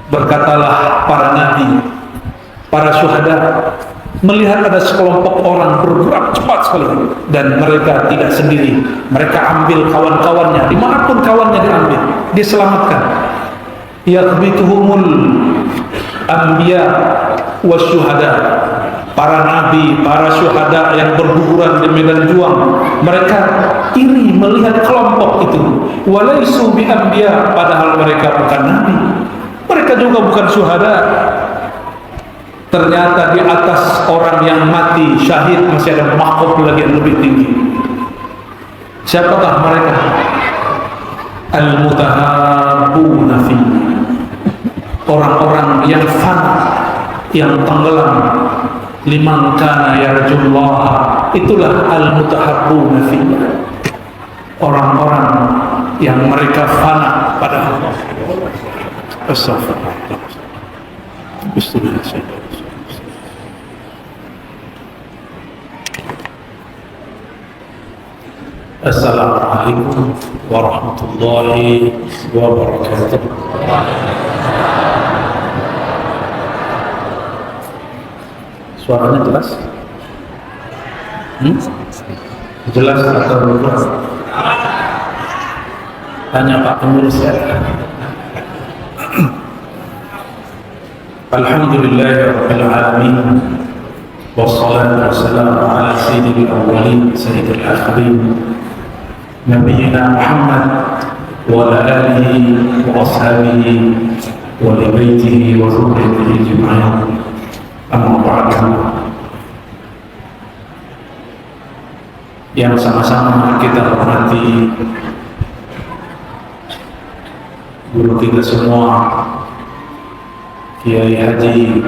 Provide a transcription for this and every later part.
Berkatalah para nabi, para syuhada, melihat ada sekelompok orang bergerak cepat sekali, dan mereka tidak sendiri. Mereka ambil kawan-kawannya, dimanapun kawannya diambil, diselamatkan. Yakhbituhumul anbiya wasyuhada, para nabi, para syuhada yang berguguran di medan juang, mereka iri melihat kelompok itu. Walaisu bi anbiya, padahal mereka bukan nabi, mereka juga bukan syuhada. Ternyata di atas orang yang mati syahid masih ada mahkot lagi yang lebih tinggi. Siapakah mereka? Al-mutahabbuna fi, orang-orang yang fana, yang tenggelam. Liman kana yarjullah, itulah al-mutahabbuna fi, orang-orang yang mereka fana pada Allah. Astagfirullah. Bismillahirrahmanirrahim. Assalamualaikum warahmatullahi wabarakatuh. Suaranya jelas? Jelas atau belum? Tanya Pak pengurus ya. Alhamdulillahirabbil alamin. Wassalatu wassalamu ala sayyidil awwalin sayyidil akhirin Nabiyyina Muhammad wa ala alihi wa ashabihi wa li baitihi wa dzurriyyatihi ajma'in. Amma ba'du. Yang sama-sama kita hormati guru kita semua, Kiai Haji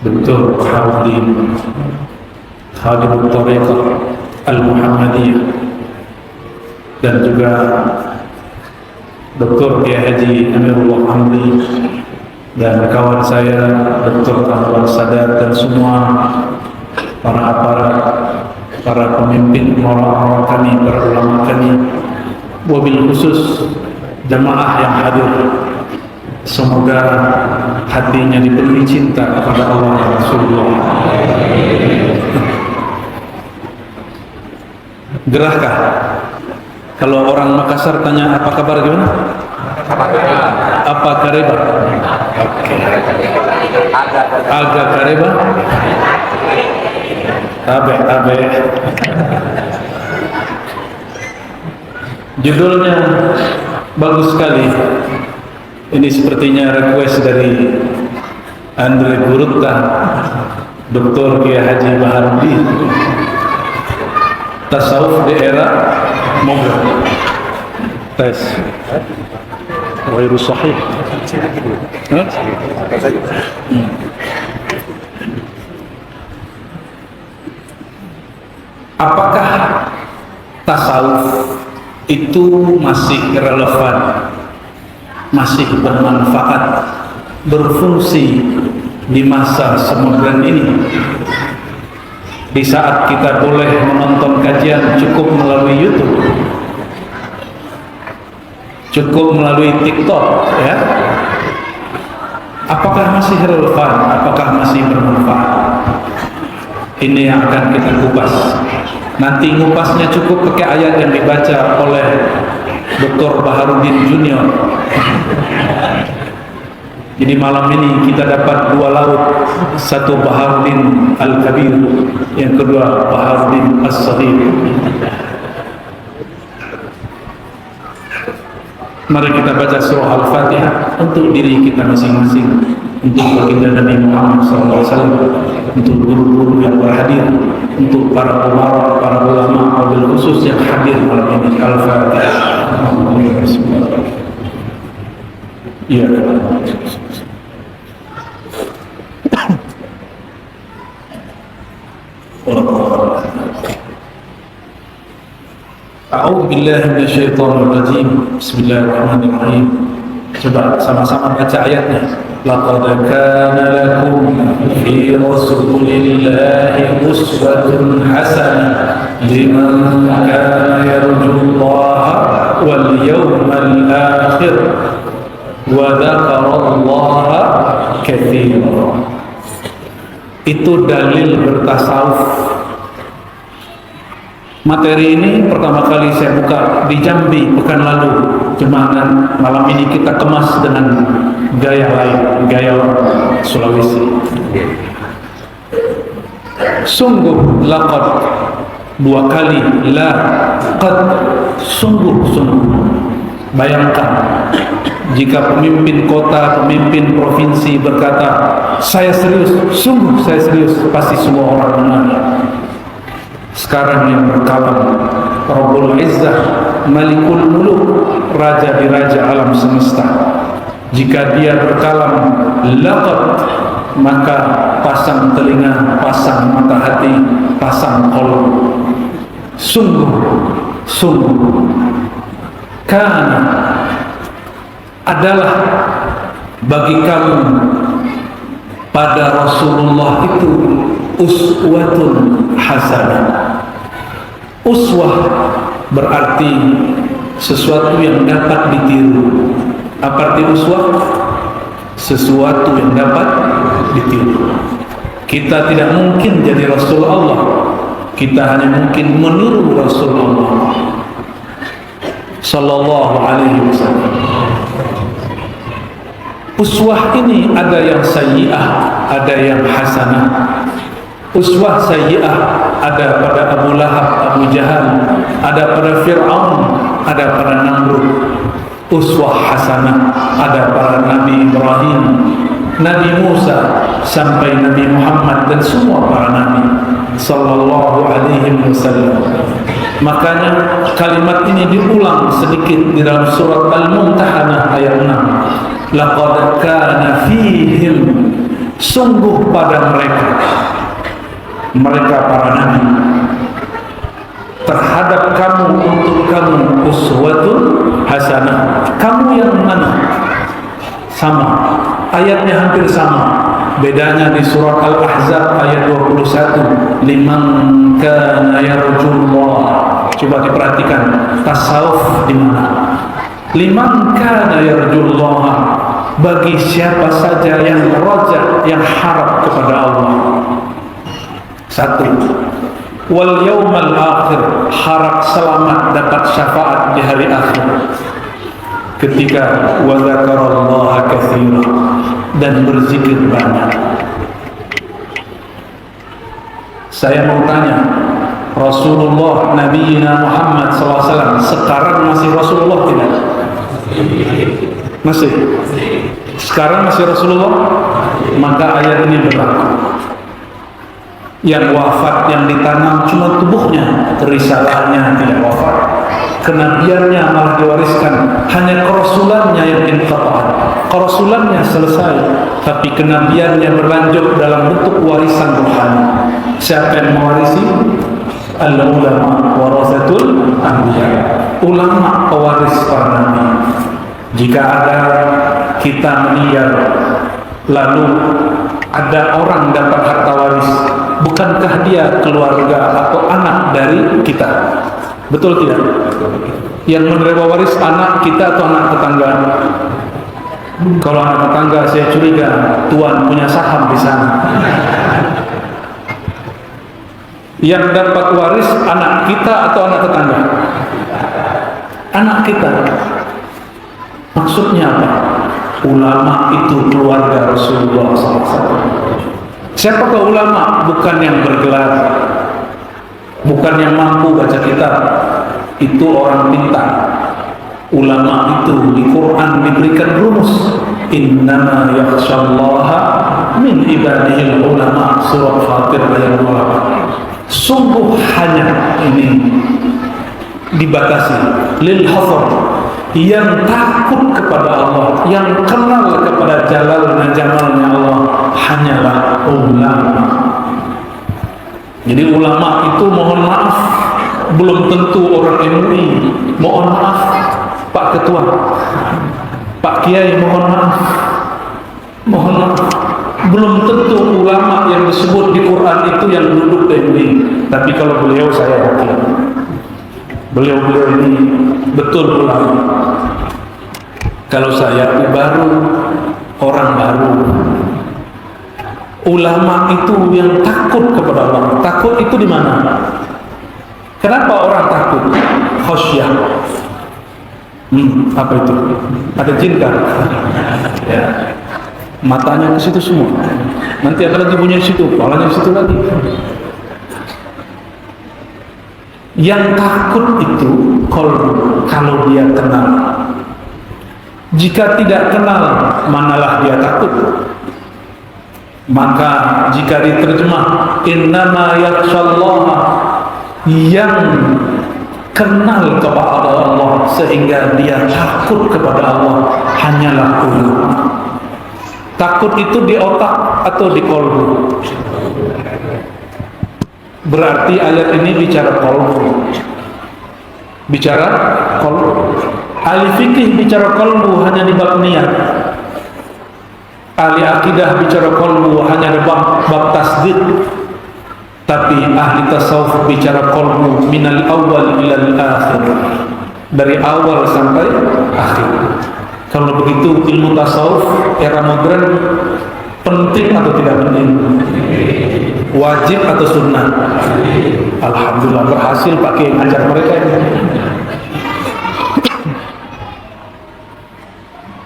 Dr. Baharuddin Khadim Thariqah Al-Muhammadiyah, dan juga Dr. Kiai Haji Amirullah Hamdi, dan kawan saya Dr. Anwar Sadar, dan semua para aparat, para pemimpin orang-orang kami, para ulama kami, wabil khusus jamaah yang hadir. Semoga hatinya dipenuhi cinta kepada Allah dan Rasulullah. Gerahkah? Kalau orang Makassar tanya apa kabar, gimana? Apa kareba? Oke. Agak kareba? Tabe. Judulnya bagus sekali. Ini sepertinya request dari Andre Gurutta, Dr. Kiai Haji Baharuddin. Tasawuf di era modern. Tes. Ghairu sahih. Apakah tasawuf itu masih relevan, masih bermanfaat, berfungsi di masa semodern ini? Di saat kita boleh menonton kajian cukup melalui YouTube, cukup melalui TikTok, ya. Apakah masih relevan? Apakah masih bermanfaat? Ini yang akan kita kupas. Nanti ngupasnya cukup pakai ayat yang dibaca oleh Dr. Baharuddin Junior. Jadi malam ini kita dapat dua laut, satu Baharuddin Al-Kabir, yang kedua Baharuddin As-Saghir. Mari kita baca surah Al-Fatihah untuk diri kita masing-masing, untuk baginda Nabi Muhammad SAW, untuk guru-guru yang berhadir, untuk para umara, para ulama, wabil khusus yang hadir malam ini. Al-Fatihah. Iya. A'udzu billahi minasyaitonir rajim. Bismillahirrahmanirrahim. Coba sama-sama baca ayatnya. Laqad kana lakum fi rasulillahi uswatun hasanah liman kana yarjullaha wal yawmal akhir wa dzakarallaha katsiran. Itu dalil bertasawuf. Materi ini pertama kali saya buka di Jambi pekan lalu. Cuma malam ini kita kemas dengan gaya lain, gaya Sulawesi. Sungguh laqad, dua kali la qad, sungguh. Bayangkan jika pemimpin kota, pemimpin provinsi berkata, saya serius, sungguh saya serius, pasti semua orang menangis. Sekarang yang berkalam Rabbul Izzah, Malikul Muluk, Raja di Raja alam semesta, jika dia berkalam laqad, maka pasang telinga, pasang mata hati, pasang qalb. Sungguh karena adalah bagi kamu pada Rasulullah itu uswatun hasanah. Uswah berarti sesuatu yang dapat ditiru. Apa arti uswah? Sesuatu yang dapat ditiru. Kita tidak mungkin jadi Rasul Allah, kita hanya mungkin meniru Rasulullah sallallahu alaihi wasallam. Uswah ini ada yang sayyi'ah, ada yang hasanah. Uswah sayyi'ah ada pada Abu Lahab, Abu Jahal, ada pada Fir'aun, ada pada Namrud. Uswah hasanah ada pada Nabi Ibrahim, Nabi Musa, sampai Nabi Muhammad dan semua para nabi sallallahu alaihi wasallam. Makanya kalimat ini diulang sedikit di dalam surat Al-Mumtahanah ayat 6. Laqad kana fihim, sungguh pada mereka para nabi, terhadap kamu, untuk kamu uswatun hasanah. Kamu yang mana? Sama, ayatnya hampir sama. Bedanya di surat Al-Ahzab ayat 21, liman kana yarjullah. Coba diperhatikan tasawuf di mana. Liman kana yarjullah, bagi siapa saja yang raja, yang harap kepada Allah. Satu, wal yaumal akhir, harap selamat dapat syafaat di hari akhir. Ketika wa dzakarallaha katsiran, dan berzikir banyak. Saya mau tanya, Rasulullah Nabi Muhammad SAW sekarang masih Rasulullah tidak? Masih. Sekarang masih Rasulullah? Maka ayat ini berlaku. Yang wafat, yang ditanam cuma tubuhnya, risalahnya tidak wafat, kenabiannya malah diwariskan, hanya kerasulannya yang inqata', kerasulannya selesai, tapi kenabiannya berlanjut dalam bentuk warisan rohani. Siapa yang mewarisi? Al-ulama warasatul anbiya, ulama pewaris para nabi. Jika ada kita meninggal lalu ada orang dapat harta waris, bukankah dia keluarga atau anak dari kita? Betul tidak? Yang menerima waris anak kita atau anak tetangga? Kalau anak tetangga saya curiga tuan punya saham di sana. Yang dapat waris anak kita atau anak tetangga? Anak kita. Maksudnya apa? Ulama itu keluarga Rasulullah SAW. Siapakah ulama? Bukan yang bergelar, bukan yang mampu baca kitab, itu orang pintar. Ulama itu di Quran diberikan rumus, innama yakhshallaha min ibadihil ulama, surah Fatir ayat 28. Sungguh hanya ini dibatasi lil hasr, yang takut kepada Allah, yang kenal kepada jalalnya jamalnya Allah, hanyalah ulama. Jadi ulama itu mohon maaf belum tentu orang MUI. Mohon maaf Pak Ketua, Pak Kiai, mohon maaf belum tentu ulama yang disebut di Quran itu yang duduk di MUI. Tapi kalau beliau saya yakin beliau ini betul ulama. Kalau saya baru, orang baru. Ulama itu yang takut kepada Allah. Takut itu di mana? Kenapa orang takut? Khasyah. Apa itu? Ada jin kan? Ya. Matanya ke situ semua. Nanti ada lagi bunyi situ, kepalanya ke situ lagi. Yang takut itu kalau dia kenal. Jika tidak kenal, manalah dia takut. Maka jika diterjemah innama yakhsyallaha, yang kenal kepada Allah sehingga dia takut kepada Allah hanyalah ulama. Takut itu di otak atau di kolbu? Berarti ayat ini bicara kolbu. Bicara kolbu. Ahli fikih bicara kolbu hanya di bab niat. Ahli akidah bicara kolbu hanya di bab tasdid. Tapi ahli tasawuf bicara kolbu minal awal ilal akhir, dari awal sampai akhir. Kalau begitu ilmu tasawuf era modern penting atau tidak penting? Wajib atau sunnah? Alhamdulillah berhasil pakai ajar mereka ini.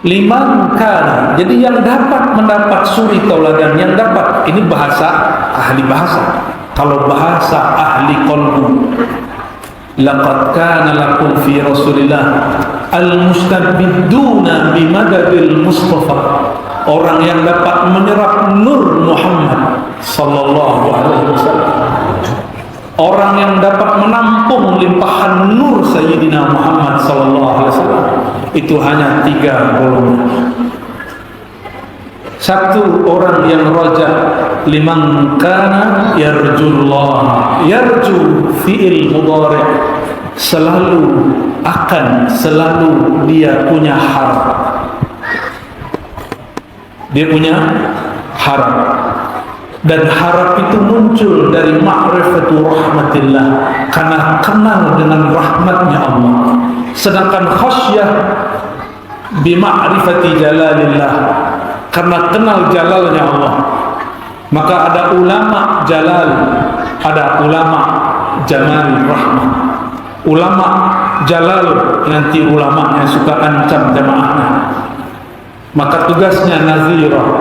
Liman kana, jadi yang dapat mendapat suri tauladan, yang dapat, ini bahasa ahli bahasa. Kalau bahasa ahli qalbu, laqad kana lakum fi Rasulillah al-mustabidduna bimadadil Mustafa, orang yang dapat menyerap nur Muhammad sallallahu alaihi wasallam, orang yang dapat menampung limpahan nur Sayyidina Muhammad sallallahu alaihi wasallam, itu hanya 3 golongan. Satu, orang yang raja, liman kana yarjullah, yarju fi'il mudhari', selalu akan, selalu dia punya harap, dia punya harap, dan harap itu muncul dari ma'rifatu rahmatillah, karena kenal dengan rahmatnya Allah. Sedangkan khasyah bima'rifati jalalillah, karena kenal jalalnya Allah. Maka ada ulama jalal, ada ulama jamal rahmah. Ulama jalal nanti ulama yang suka ancam jamaahnya, maka tugasnya nazirah.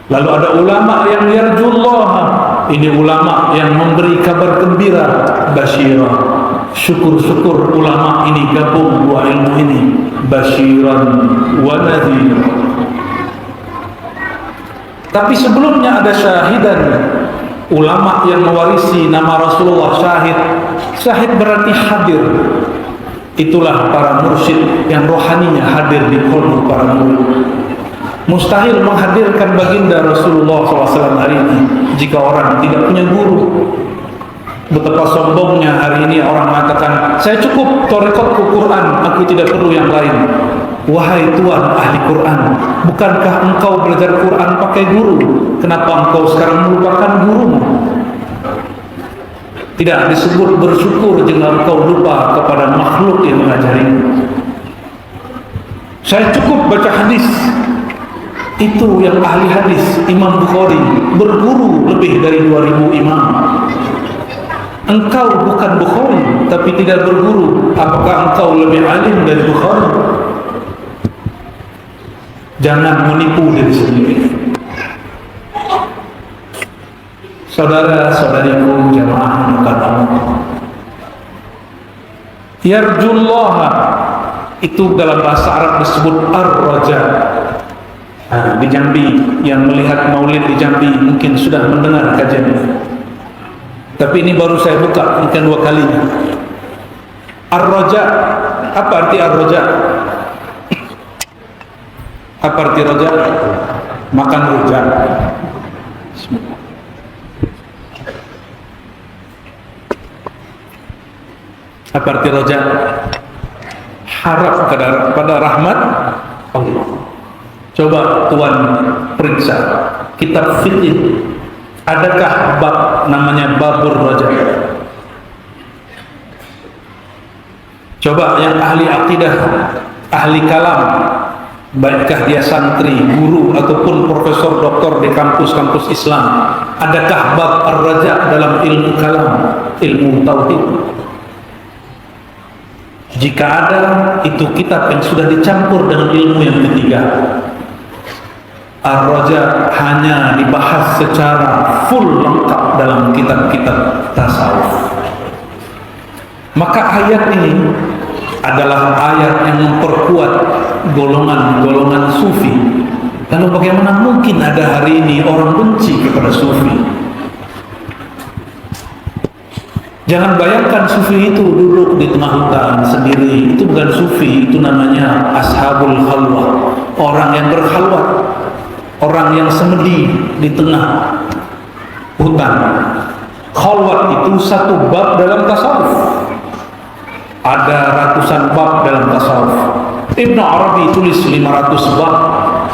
Lalu ada ulama yang yarjullah, ini ulama yang memberi kabar gembira, basyirah. Syukur-syukur ulama ini gabung dua ilmu ini, basyiran wa nadhir. Tapi sebelumnya ada syahidan, ulama yang mewarisi nama Rasulullah, syahid. Syahid berarti hadir. Itulah para mursyid yang rohaninya hadir di qalbu para murid. Mustahil menghadirkan baginda Rasulullah SAW hari ini jika orang tidak punya guru. Betapa sombongnya hari ini orang mengatakan, saya cukup tarekatku Quran, aku tidak perlu yang lain. Wahai Tuhan ahli Quran, bukankah engkau belajar Quran pakai guru? Kenapa engkau sekarang melupakan gurumu? Tidak disebut bersyukur jika engkau lupa kepada makhluk yang mengajarimu. Saya cukup baca hadis. Itu yang ahli hadis. Imam Bukhari berguru lebih dari 2000 imam. Engkau bukan Bukhari tapi tidak berguru, apakah engkau lebih alim dari Bukhari? Jangan menipu diri sendiri. Saudara-saudariku jamaah bukan Allah, yarjullah itu dalam bahasa Arab disebut ar-raja. Di Jambi yang melihat maulid di Jambi mungkin sudah mendengar kajian ini, tapi ini baru saya buka, mungkin 2 kalinya. Ar-raja, apa arti ar-raja? Apa arti raja? Makan rujak. Apa arti raja? Harap pada rahmat Allah. Coba Tuan periksa kitab fikih, adakah bab namanya babur raja? Coba yang ahli akidah ahli kalam, baikkah dia santri, guru ataupun profesor doktor di kampus-kampus Islam, adakah bab ar-raja dalam ilmu kalam, ilmu tauhid? Jika ada, itu kitab yang sudah dicampur dengan ilmu yang ketiga. Ar-raja hanya dibahas secara full lengkap dalam kitab-kitab tasawuf. Maka ayat ini adalah ayat yang memperkuat golongan-golongan sufi. Lalu bagaimana mungkin ada hari ini orang benci kepada sufi? Jangan bayangkan sufi itu duduk di tengah hutan sendiri. Itu bukan sufi, itu namanya ashabul khalwah, orang yang berkhalwat, orang yang semedi di tengah hutan. Khalwat itu satu bab dalam tasawuf. Ada ratusan bab dalam tasawuf. Ibn Arabi tulis 500 bab,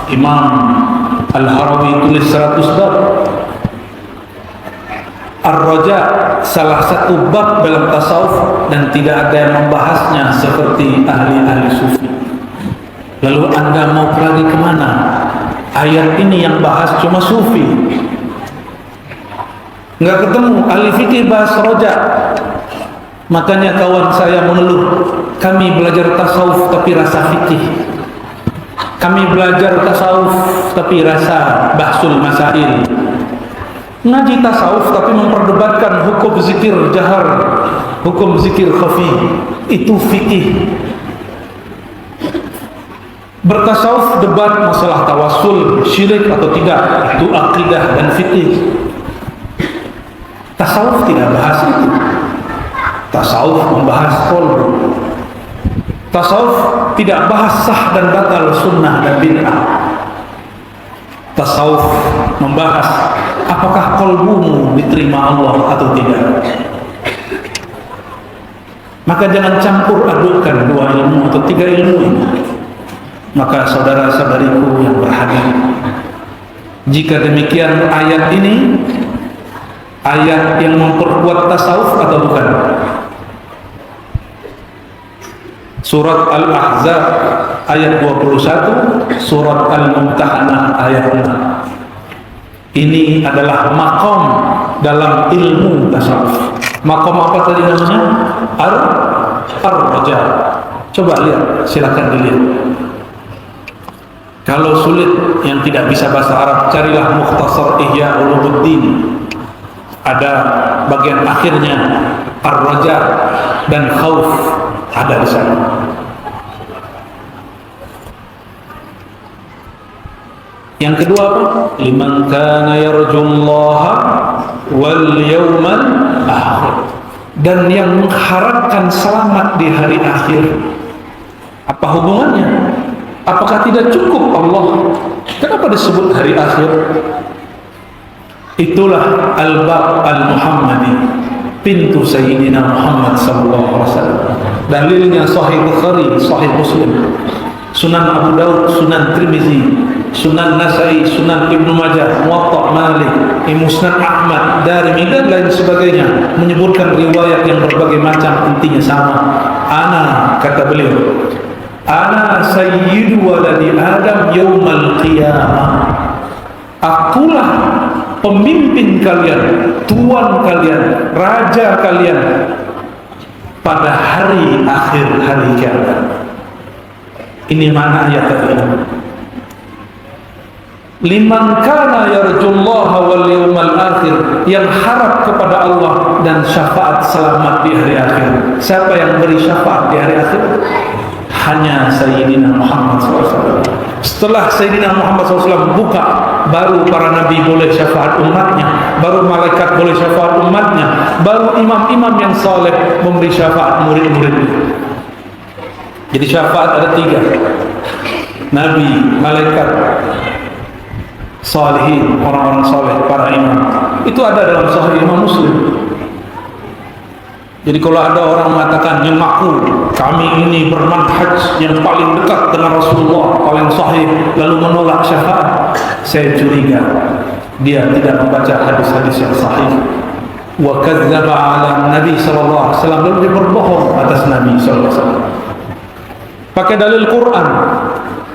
Imam Al-Harawi tulis 100 bab. Ar-Raja salah satu bab dalam tasawuf, dan tidak ada yang membahasnya seperti ahli-ahli sufi. Lalu Anda mau lagi kemana? Ayat ini yang bahas cuma sufi, nggak ketemu ahli fikih bahas Raja. Makanya kawan saya mengeluh, kami belajar tasawuf tapi rasa fikih, kami belajar tasawuf tapi rasa bahsul masail. Ngaji tasawuf tapi memperdebatkan hukum zikir jahar, hukum zikir khafi, itu fikih. Bertasawuf debat masalah tawassul syirik atau tidak, itu akidah dan fikih. Tasawuf tidak bahas itu. Tasawuf membahas qalb. Tasawuf tidak bahas sah dan batal, sunnah dan bid'ah. Tasawuf membahas apakah qalbumu diterima Allah atau tidak. Maka jangan campur adukkan dua ilmu atau tiga ilmu ini. Maka saudara-saudariku yang berhadir, jika demikian ayat ini ayat yang memperkuat tasawuf atau bukan? Surat Al-Ahzab ayat 21, surat Al-Mumtahanah ayat 6. Ini adalah makom dalam ilmu tasawuf. Makom apa tadi namanya? Ar-Raja. Coba lihat, silakan dilihat. Kalau sulit yang tidak bisa bahasa Arab, carilah Mukhtasar Ihya Ulumuddin. Ada bagian akhirnya Ar-Raja dan Khauf ada di sana. Yang kedua apa? Liman kana yarjullaha wal yawmal akhir. Dan yang mengharapkan selamat di hari akhir. Apa hubungannya? Apakah tidak cukup Allah? Kenapa disebut hari akhir? Itulah al-bab al-Muhammadi, pintu Sayyidina Muhammad sallallahu alaihi wasallam. Dalilnya Sahih Bukhari, Sahih Muslim, Sunan Abu Daud, Sunan Tirmizi, Sunan Nasai, Sunan Ibnu Majah, Muwatta Malik, Musnad Ahmad, Darimi dan lain sebagainya, menyebutkan riwayat yang berbagai macam, intinya sama. Ana, kata beliau, ana sayyidu waladi Adam yaumal qiyamah. Akulah pemimpin kalian, tuan kalian, raja kalian pada hari akhir, hari kiamat. Ini mana ayat tadi? Liman kana yarjullaha wal yawmal akhir, yang harap kepada Allah dan syafaat selamat di hari akhir. Siapa yang beri syafaat di hari akhir? Hanya Sayyidina Muhammad SAW. Setelah Sayyidina Muhammad SAW buka, baru para nabi boleh syafaat umatnya, baru malaikat boleh syafaat umatnya, baru imam-imam yang saleh memberi syafaat murid-muridnya. Jadi syafaat ada 3: nabi, malaikat, salihin, orang-orang saleh, para imam. Itu ada dalam Sahih Imam Muslim. Jadi kalau ada orang mengatakan mengaku kami ini bermanhaj yang paling dekat dengan Rasulullah, paling sahih, lalu menolak syafaat, saya curiga dia tidak membaca hadis-hadis yang sahih. Wa kadzdzaba 'ala Nabi sallallahu alaihi wasallam, lalu dia berbohong atas Nabi sallallahu alaihi wasallam. pakai dalil Quran.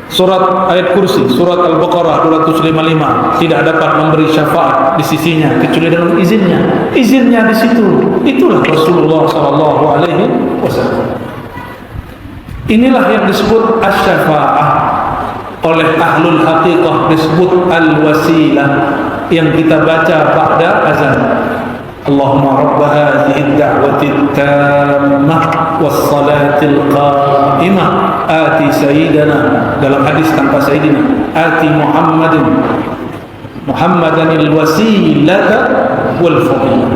Surat ayat kursi, surat Al-Baqarah 255, tidak dapat memberi syafaat di sisinya kecuali dengan izinnya. Izinnya di situ. Itulah Rasulullah sallallahu alaihi wasallam. Inilah yang disebut asy-syafa'ah. Oleh ahlul haqiqah disebut al-wasilah, yang kita baca ba'da azan. Allahumma rabb hadhihi ad-da'wati at-tammah was-salatil qa'imah ati sayyidana, dalam hadis tanpa sayyidina, ati Muhammadan al-wasilata wal fadilah.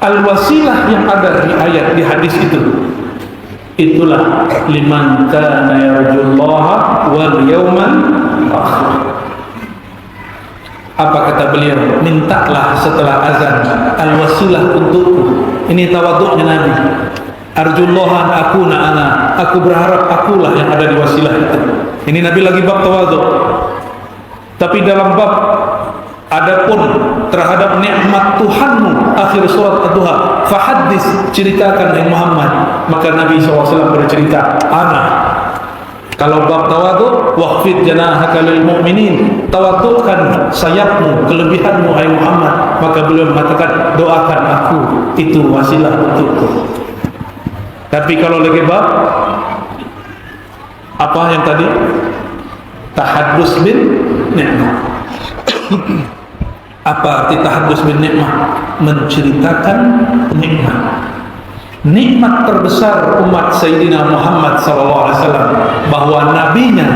Al-wasilah yang ada di ayat, di hadis itulah liman kana yarjullaha wal yawmal akhir. Apa kata beliau? Mintalah setelah azan al-wasilah untukku. Ini tawaduknya Nabi. Arjullaha akuna ana, aku berharap akulah yang ada di wasilah itu. Ini Nabi lagi bab tawaduk. Tapi dalam bab adapun terhadap nikmat Tuhanmu, akhir surat Ad-Duha, fahaddis, ceritakan dari Muhammad. Maka Nabi SAW bercerita, ana. Kalau bab tawaduk, waqfid janahaka lil mu'minin, tawadukkan sayapmu, kelebihanmu hai Muhammad. Maka beliau mengatakan, doakan aku, itu wasilah untukku. Tapi kalau lagi bab apa yang tadi? Tahaddus bin nikmah. Apa arti tahaddus bin nikmah? Menceritakan nikmat. Nikmat terbesar umat Sayyidina Muhammad SAW, bahwa nabinya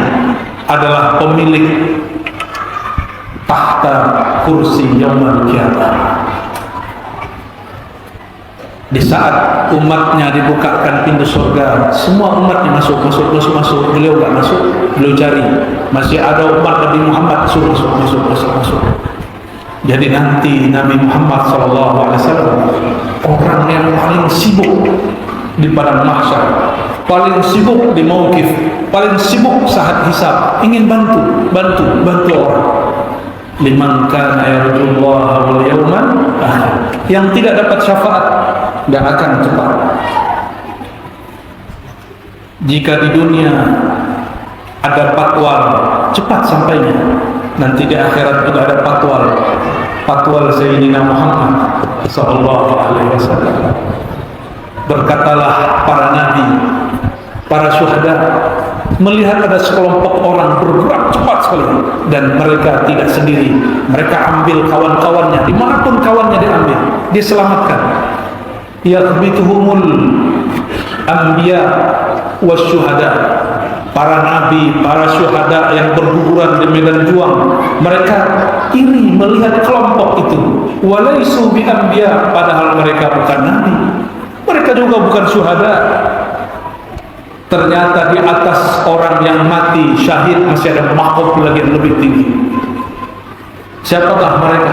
adalah pemilik tahta kursi yaumul qiyamah. Di saat umatnya dibukakan pintu surga, semua umatnya masuk. Beliau enggak masuk, beliau cari. Masih ada umat Nabi Muhammad, masuk. Jadi nanti Nabi Muhammad SAW orang yang paling sibuk di padang mahsyar, paling sibuk di mauqif, paling sibuk saat hisab, ingin bantu orang. Liman kana yarjullaha wal yawmal akhir. Yang tidak dapat syafaat tidak akan cepat. Jika di dunia ada patwal, cepat sampainya. Nanti di akhirat juga ada patwal Sayyidina Muhammad sallallahu alaihi wasallam. Berkatalah para nabi, para syuhada, melihat ada sekelompok orang bergerak cepat sekali, dan mereka tidak sendiri. Mereka ambil kawan-kawannya, dimanapun kawannya diambil, diselamatkan. Yakhbituhumul anbiya wasyuhada. Para nabi, para syuhada yang berguguran di medan juang, mereka iri melihat kelompok itu. Walaisu bi anbiya, padahal mereka bukan nabi, mereka juga bukan syuhada. Ternyata di atas orang yang mati syahid masih ada mahkot lagi yang lebih tinggi. Siapakah mereka?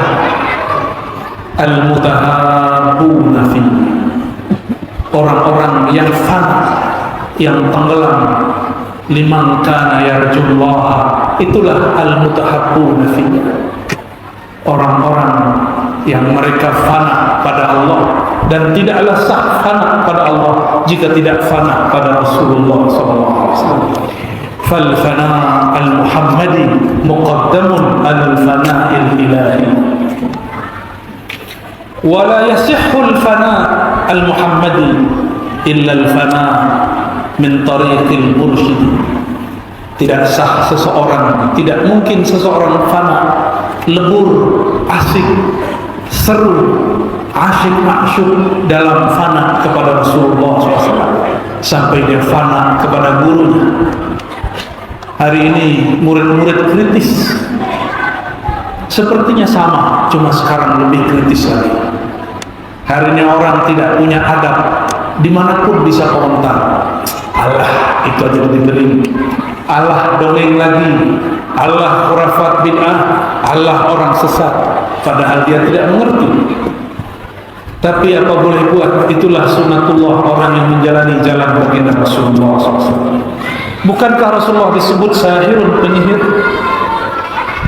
Al-mutahabbuna fi, orang-orang yang fana, yang tenggelam. Liman kana yarjullaha, itulah al-mutahabbuna fi, orang-orang yang mereka fana pada Allah, dan tidaklah sah fana pada Allah jika tidak fana pada Rasulullah SAW. Fal fana al-muhammadi muqaddamun al-fana'il ilahi, wa la yasihhu al-fana al-muhammadi illa al-fana min tariqil mursyid. Tidak sah seseorang, tidak mungkin seseorang fana, lebur, asik, seru, asyik maksud dalam fana kepada Rasulullah SAW sampai dia fana kepada gurunya. Hari ini murid-murid kritis, sepertinya sama, cuma sekarang lebih kritis lagi. Hari ini orang tidak punya adab, dimanapun bisa komentar. Allah itu aja dibeli, Allah dongeng lagi, Allah khurafat bid'ah, Allah orang sesat, padahal dia tidak mengerti. Tapi apa boleh buat, itulah sunatullah orang yang menjalani jalan baginda Rasulullah SAW. Bukankah Rasulullah disebut sahirun, penyihir,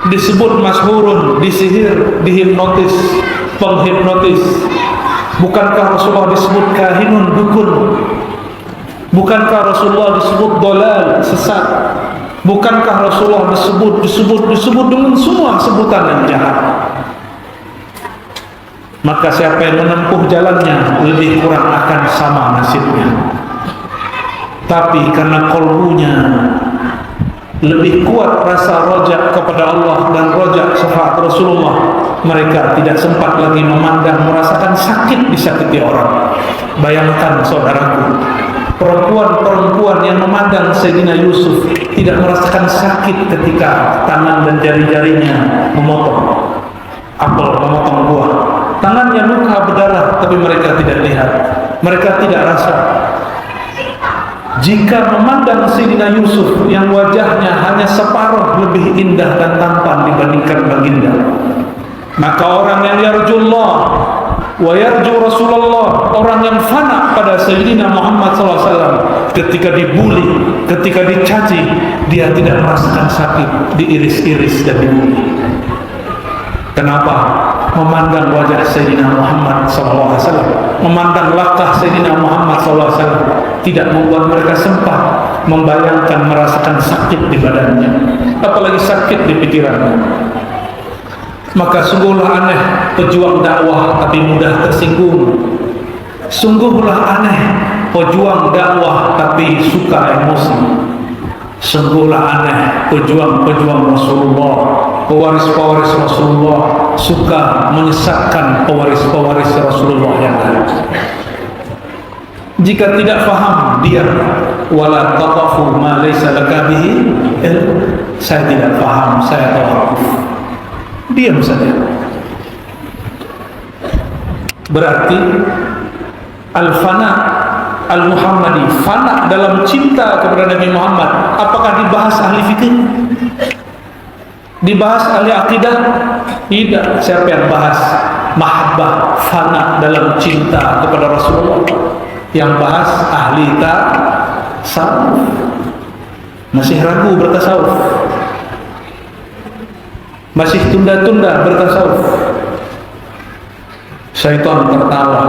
disebut mashurun, disihir, dihipnotis, penghipnotis? Bukankah Rasulullah disebut kahinun, dukun? Bukankah Rasulullah disebut dolal, sesat? Bukankah Rasulullah disebut dengan semua sebutan yang jahat? Maka siapa yang menempuh jalannya lebih kurang akan sama nasibnya. Tapi karena kolbunya lebih kuat rasa rojak kepada Allah dan rojak syafaat Rasulullah, mereka tidak sempat lagi memandang merasakan sakit disakiti orang. Bayangkan saudaraku, perempuan-perempuan yang memandang Sayyidina Yusuf tidak merasakan sakit ketika tangan dan jari-jarinya memotong apel, memotong buah. Tangannya luka berdarah, tapi mereka tidak lihat, mereka tidak rasa. Jika memandang Sayyidina Yusuf yang wajahnya hanya separuh lebih indah dan tampan dibandingkan baginda, maka orang yang yarjullah wa yarju Rasulullah, orang yang fana pada Sayyidina Muhammad SAW, ketika dibuli, ketika dicaci, dia tidak merasakan sakit, diiris-iris dan dibuli. Kenapa? Memandang wajah Sayyidina Muhammad SAW, memandang langkah Sayyidina Muhammad SAW tidak membuat mereka sempat membayangkan merasakan sakit di badannya, apalagi sakit di pikirannya. Maka sungguhlah aneh pejuang dakwah tapi mudah tersinggung. Sungguhlah aneh pejuang dakwah tapi suka emosi. Sungguhlah aneh pejuang-pejuang Rasulullah, pewaris-pewaris Rasulullah, suka menyesatkan pewaris-pewaris Rasulullah yang lain. Jika tidak faham, diam. Wala taqafu ma laysa laka bihi ilm. Saya tidak faham, saya tawakuf. Diam saja. Berarti al-fana al-Muhammadi, fana dalam cinta kepada Nabi Muhammad, apakah dibahas ahli fikih? Dibahas ahli akidah? Tidak. Siapa yang bahas mahabbah, fana dalam cinta kepada Rasulullah? Yang bahas ahli tasawuf. Masih ragu bertasawuf, masih tunda-tunda bertasawuf. Syaitan tertawa,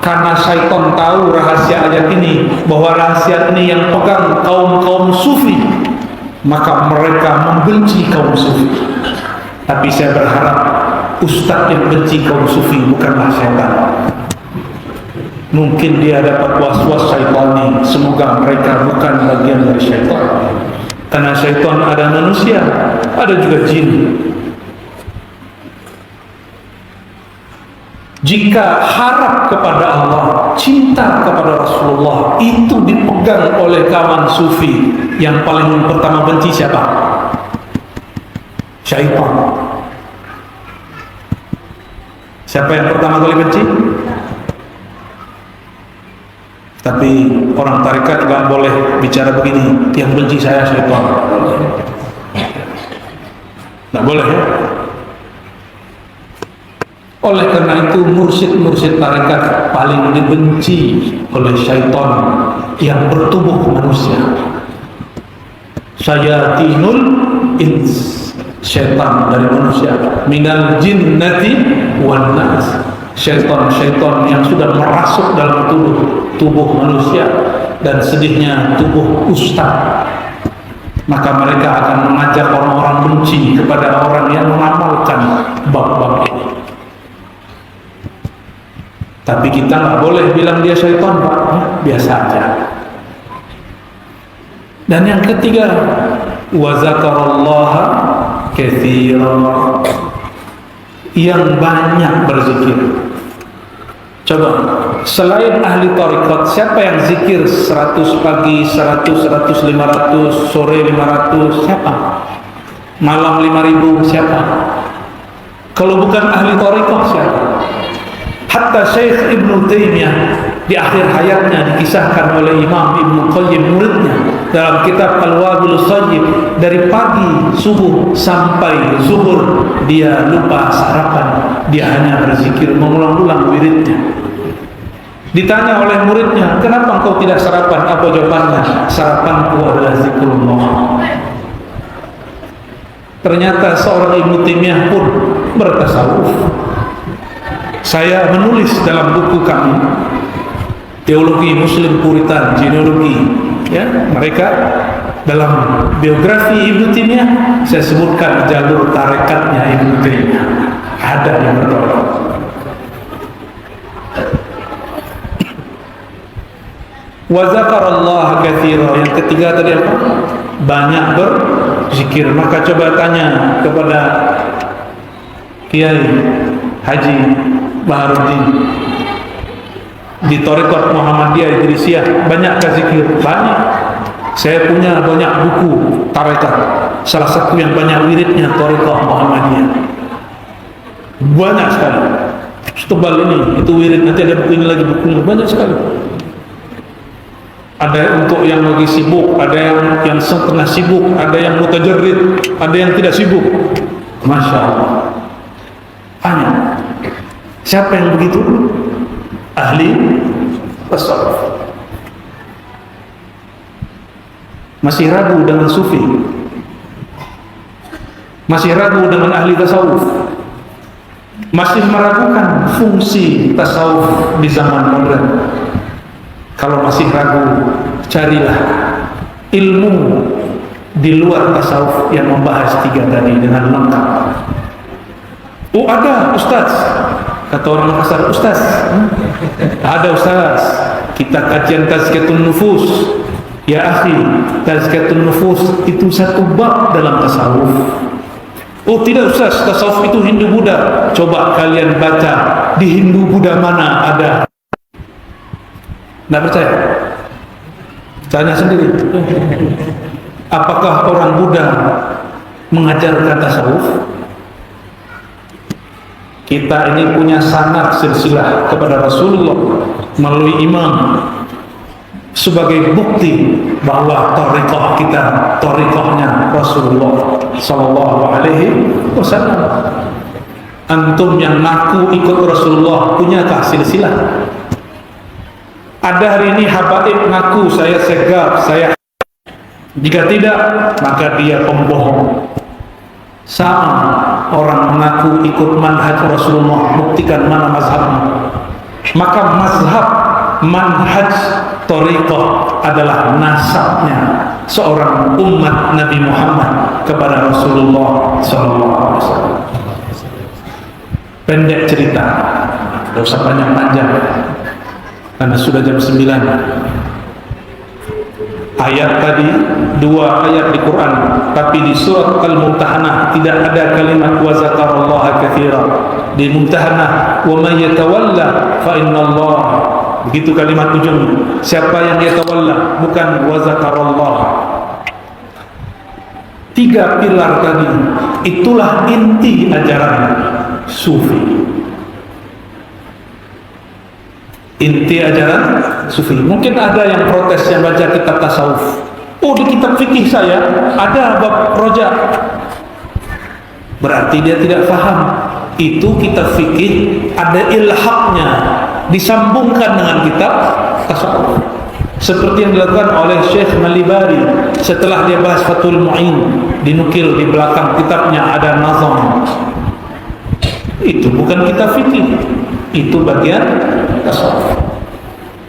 karena syaitan tahu rahasia ayat ini, bahwa rahasia ini yang pegang kaum sufi, maka mereka membenci kaum sufi. Tapi saya berharap ustaz yang benci kaum sufi bukanlah syaitan. Mungkin dia dapat was-was syaitani, semoga mereka bukan bagian dari syaitan. Karena syaitan ada manusia, ada juga jin. Jika harap kepada Allah, cinta kepada Rasulullah itu dipegang oleh kawan sufi, yang paling pertama benci siapa? Syaitan. Siapa yang pertama kali benci? Tapi orang tarekat gak boleh bicara begini, yang benci saya syaitan. Gak boleh ya? Oleh karena itu mursyid-mursyid tarekat paling dibenci oleh syaitan yang bertubuh manusia. Syayatinul ins, syaitan dari manusia, minal jinnati wan nas, syaitan-syaitan yang sudah merasuk dalam tubuh manusia. Dan sedihnya tubuh ustaz, maka mereka akan mengajak orang-orang benci kepada orang yang mengamalkan bab-bab ini. Tapi kita nggak boleh bilang dia syaitan, Pak. Biasa aja. Dan yang ketiga, wa zakarallaha katsiran, yang banyak berzikir. Coba, selain ahli tarekat, siapa yang zikir 100 pagi, 100, 100, 500, sore 500, siapa? Malam 5.000, siapa? Kalau bukan ahli tarekat, siapa? Hatta Syekh Ibn Taimiyah di akhir hayatnya dikisahkan oleh Imam Ibn Qayyim muridnya dalam kitab Al-Wabil Sayyib, dari pagi subuh sampai zuhur dia lupa sarapan, dia hanya berzikir, mengulang-ulang wiridnya. Ditanya oleh muridnya, kenapa engkau tidak sarapan? Apa jawabannya? Sarapanku adalah zikrullah. Ternyata seorang Ibn Taimiyah pun bertasawuf. Saya menulis dalam buku kami teologi Muslim Puritan, genealogi, ya, mereka dalam biografi Ibnu Taimiyah saya sebutkan jalur tarekatnya Ibnu Taimiyah ada yang bertolak. Wa zakarallaha katsira, yang ketiga tadi apa? Banyak berzikir. Maka coba tanya kepada Kiai Haji Baharuddin di Thariqat Muhammadiyah Idrisiyah, banyakkah zikir? Banyak. Saya punya banyak buku tarekat. Salah satu yang banyak wiridnya Thariqat Muhammadiyah. Banyak sekali. Setebal ini, itu wirid, nanti ada buku ini lagi, bukunya banyak sekali. Ada untuk yang lagi sibuk, ada yang setengah sibuk, ada yang mutajarrid, ada yang tidak sibuk. Masya Allah. Hanya siapa yang begitu? Ahli tasawuf. Masih ragu dengan sufi, masih ragu dengan ahli tasawuf, masih meragukan fungsi tasawuf di zaman modern. Kalau masih ragu, carilah ilmu di luar tasawuf yang membahas tiga tadi dengan lengkap. Oh ada Ustaz, kata orang Makassar, Ustaz ada Ustaz, kita kajian tazkiyatun nufus. Ya akhi, tazkiyatun nufus itu satu bab dalam tasawuf. Oh tidak Ustaz, tasawuf itu Hindu Buddha. Coba kalian baca di Hindu Buddha mana ada. Tidak percaya? Tanya sendiri. Apakah orang Buddha mengajarkan tasawuf? Kita ini punya sanad silsilah kepada Rasulullah melalui imam sebagai bukti bahwa thariqah kita thariqahnya Rasulullah sallallahu alaihi wasallam. Antum yang ngaku ikut Rasulullah punyakah silsilah? Ada hari ini habaib ngaku saya segaf, saya, jika tidak maka dia pembohong. Sama orang mengaku ikut manhaj Rasulullah, buktikan mana mazhabnya. Maka mazhab, manhaj, thariqah adalah nasabnya seorang umat Nabi Muhammad kepada Rasulullah SAW. Pendek cerita, tidak usah panjang-panjang karena sudah jam 9. Ayat tadi, 2 ayat di Quran, tapi di surat Al-Mumtahanah tidak ada kalimat wa zakarallaha katsira. Di Mumtahanah, wa may yatawalla fa innallaha, begitu kalimat ujung. Siapa yang yatawalla, bukan wa zakarallaha. 3 pilar tadi, itulah inti ajaran sufi. Inti ajaran sufi. Mungkin ada yang protes yang baca kitab tasawuf. Oh, di kitab fikih saya ada bab rojak. Berarti dia tidak paham. Itu kitab fikih ada ilhaqnya, disambungkan dengan kitab tasawuf. Seperti yang dilakukan oleh Syekh Malibari setelah dia bahas Fathul Mu'in, dinukil di belakang kitabnya ada nazam. Itu bukan kitab fikih, itu bagian tasawuf.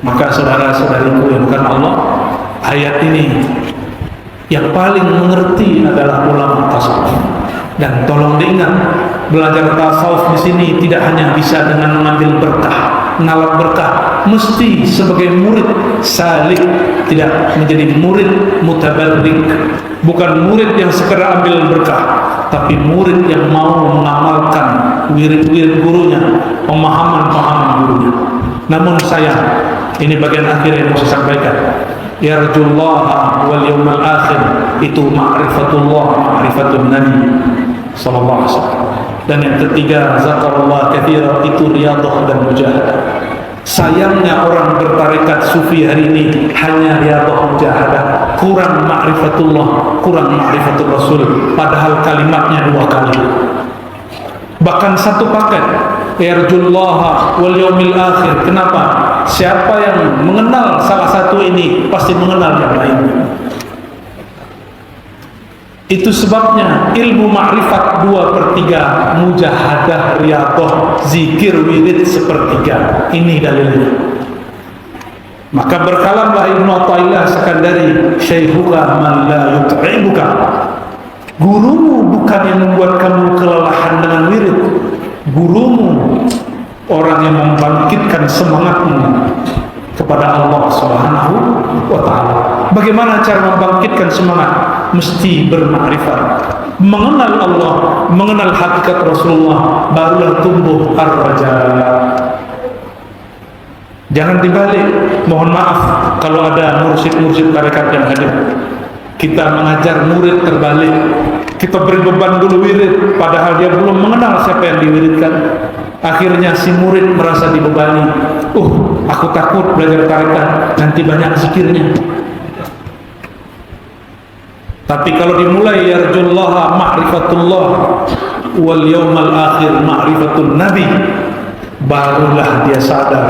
Maka saudara-saudariku yang bukan Allah, ayat ini yang paling mengerti adalah ulama tasawuf. Dan tolong diingat, belajar tasawuf di sini tidak hanya bisa dengan mengambil berkah, mengalap berkah, mesti sebagai murid salik, tidak menjadi murid mutabarrik. Bukan murid yang sekedar ambil berkah, tapi murid yang mau mengamalkan wirid-wirid gurunya, pemahaman-pemahaman gurunya. Namun sayang, ini bagian akhir yang mau saya sampaikan. Yarjullaha wal yawmal akhir, itu ma'rifatullah, ma'rifatun Nabi sallallahu alaihi wasallam. Dan yang ketiga, zakarullah katsira, itu riyadhah dan mujahadah. Sayangnya orang bertarekat sufi hari ini hanya riyadhah mujahadah, kurang ma'rifatullah, kurang ma'rifatul Rasul, padahal kalimatnya 2 kali. Bahkan satu paket, yarjullaha wal yaumil akhir. Kenapa? Siapa yang mengenal salah satu ini pasti mengenal yang lainnya. Itu sebabnya ilmu ma'rifat 2/3, mujahadah, riyadhah, zikir, wirid 1/3. Ini dalilnya. Maka berkalamlah Ibnu Athaillah Sekandari, syaihuka man la yut'ibuka. Gurumu bukan yang membuat kamu kelelahan dengan wirid. Gurumu orang yang membangkitkan semangatmu kepada Allah Subhanahu wa ta'ala. Bagaimana cara membangkitkan semangat? Mesti bermakrifat, mengenal Allah, mengenal hakikat Rasulullah, barulah tumbuh ar-raja. Jangan dibalik. Mohon maaf kalau ada mursyid-mursyid tarekat yang hadir. Kita mengajar murid terbalik. Kita beri beban dulu wirid, padahal dia belum mengenal siapa yang diwiridkan. Akhirnya si murid merasa dibebani. Aku takut belajar tarekat, nanti banyak zikirnya. Tapi kalau dimulai yarjullaha ma'rifatullah wal yawmal akhir ma'rifatun nabi, barulah dia sadar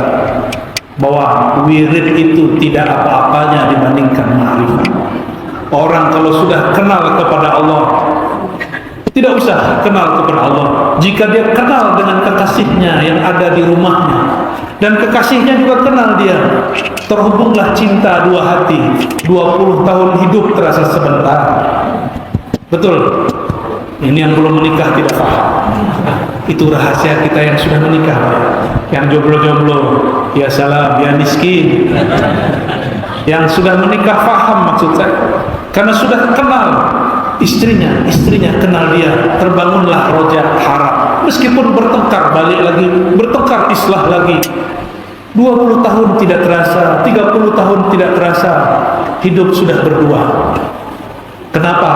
bahwa wirid itu tidak apa-apanya dibandingkan ma'rifat. Orang kalau sudah kenal kepada Allah, tidak usah kenal kepada Allah. Jika dia kenal dengan kekasihnya yang ada di rumahnya, dan kekasihnya juga kenal dia, terhubunglah cinta dua hati. 20 tahun hidup terasa sebentar. Betul. Ini yang belum menikah tidak paham. Itu rahasia kita yang sudah menikah. Yang jomblo-jomblo, ya salam, ya miskin. Yang sudah menikah paham maksud saya. Karena sudah kenal istrinya kenal dia, terbangunlah roja harap. Meskipun bertengkar, balik lagi, bertengkar, islah lagi. 20 tahun tidak terasa, 30 tahun tidak terasa, hidup sudah berdua. Kenapa?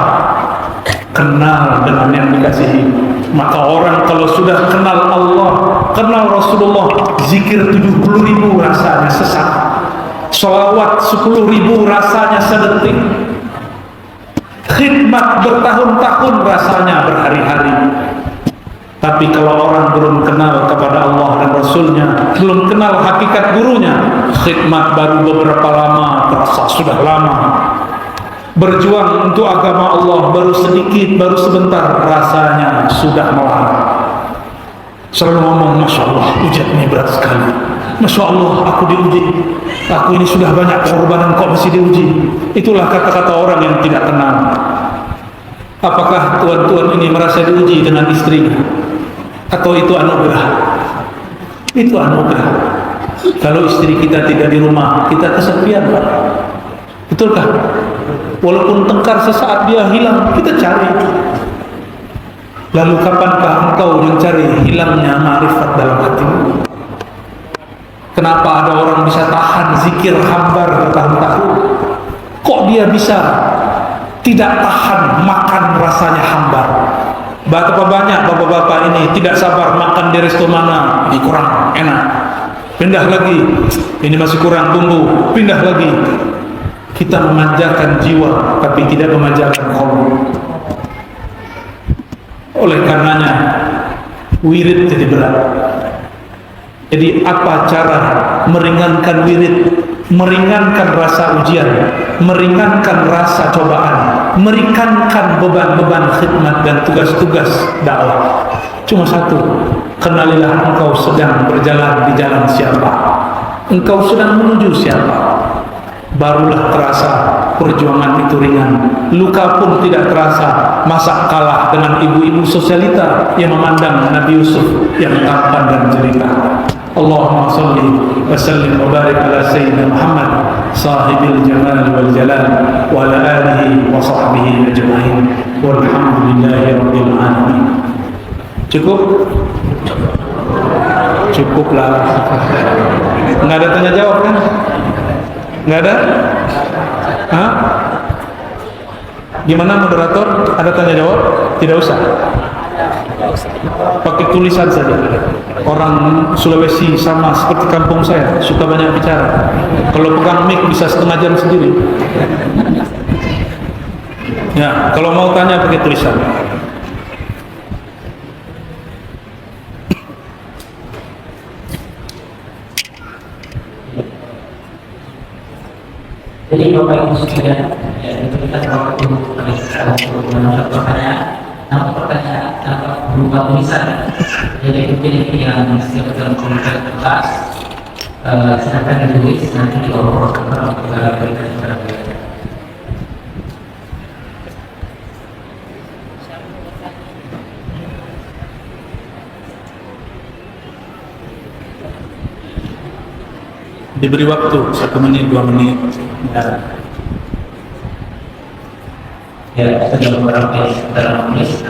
Kenal dengan yang dikasihi. Maka orang kalau sudah kenal Allah, kenal Rasulullah, zikir 70.000 rasanya sesak, sholawat 10.000 rasanya sedetik, khidmat bertahun-tahun rasanya berhari-hari. Tapi kalau orang belum kenal kepada Allah dan Rasulnya, belum kenal hakikat gurunya, khidmat baru beberapa lama terasa sudah lama. Berjuang untuk agama Allah baru sedikit, baru sebentar, rasanya sudah melarang. Selalu ngomong, Masya Allah, ujian ini berat sekali. Masya Allah, aku diuji. Aku ini sudah banyak pengorbanan, kok masih diuji. Itulah kata-kata orang yang tidak kenal. Apakah tuan-tuan ini merasa diuji dengan istrinya? Atau itu anugerah? Itu anugerah. Kalau istri kita tidak di rumah, kita kesepian, Pak. Betulkah? Walaupun tengkar sesaat dia hilang, kita cari. Lalu kapankah engkau mencari hilangnya ma'rifat dalam hatimu? Kenapa ada orang bisa tahan zikir hambar bertahun-tahun? Kok dia bisa tidak tahan makan rasanya hambar? Betapa banyak bapak-bapak ini tidak sabar makan di resto mana, ini kurang enak, pindah lagi, ini masih kurang bumbu, pindah lagi. Kita memanjakan jiwa tapi tidak memanjakan qalb. Oleh karenanya wirid jadi berat. Jadi apa cara meringankan wirid, meringankan rasa ujian, meringankan rasa cobaan, meringankan beban-beban khidmat dan tugas-tugas dakwah? Cuma satu, kenalilah engkau sedang berjalan di jalan siapa, engkau sedang menuju siapa. Barulah terasa perjuangan itu ringan. Luka pun tidak terasa. Masa kalah dengan ibu-ibu sosialita yang memandang Nabi Yusuf yang tampan dan jelita. Allahumma salli wa sallim wa barik ala sayyidina Muhammad sahibil jamal wal jalal wa ala alihi wa sahbihi ajma'in walhamdulillahi rabbil alamin. Cukup? Cukuplah. Enggak ada tanya jawab kan? Enggak ada? Hah? Gimana moderator? Ada tanya jawab? Tidak usah. Pakai tulisan saja. Orang Sulawesi sama seperti kampung saya, suka banyak bicara. Kalau pegang mic bisa setengah jam sendiri. Ya, kalau mau tanya pakai tulisan. Jadi Bapak Ibu sekalian, kita waktu pertanyaan berupa tulisan. Jadi yang siap dalam komentar kelas silakan ditulis nanti diobrolkan kepada kita. Diberi waktu 1 menit 2 menit. Ya, sudah beberapa dalam menulis.